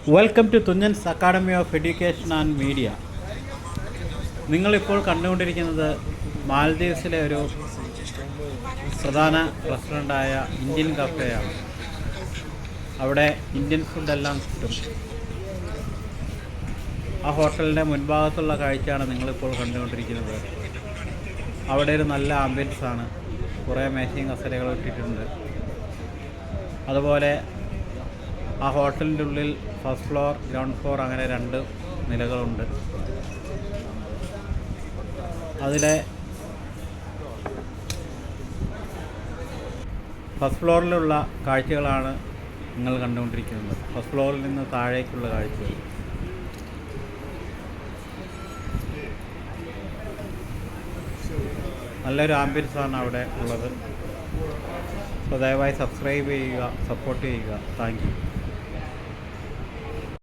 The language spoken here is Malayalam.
Welcome to Thunchan's academy of education and media. നിങ്ങളിപ്പോൾ കണ്ടുകൊണ്ടിരിക്കുന്നത് മാൽദീവ്സിലെ ഒരു പ്രധാന റെസ്റ്റോറൻ്റായ ഇന്ത്യൻ കഫേയാണ്. അവിടെ ഇന്ത്യൻ ഫുഡെല്ലാം കിട്ടും. ആ ഹോട്ടലിൻ്റെ മുൻഭാഗത്തുള്ള കാഴ്ചയാണ് നിങ്ങളിപ്പോൾ കണ്ടുകൊണ്ടിരിക്കുന്നത്. അവിടെ ഒരു നല്ല ആംബിയൻസാണ്. കുറേ മേശയും കസേരകളും ഇട്ടിട്ടുണ്ട്. അതുപോലെ ആ ഹോട്ടലിൻ്റെ ഉള്ളിൽ ഫസ്റ്റ് ഫ്ലോർ, ഗ്രൗണ്ട് ഫ്ലോർ അങ്ങനെ 2 നിലകളുണ്ട്. അതിലെ ഫസ്റ്റ് ഫ്ലോറിലുള്ള കാഴ്ചകളാണ് നിങ്ങൾ കണ്ടുകൊണ്ടിരിക്കുന്നത്. ഫസ്റ്റ് ഫ്ലോറിൽ നിന്ന് താഴേക്കുള്ള കാഴ്ചകൾ. നല്ലൊരു ആംബിയൻസാണ് അവിടെ ഉള്ളത്. സോ ദയവായി സബ്സ്ക്രൈബ് ചെയ്യുക, സപ്പോർട്ട് ചെയ്യുക. Thank you.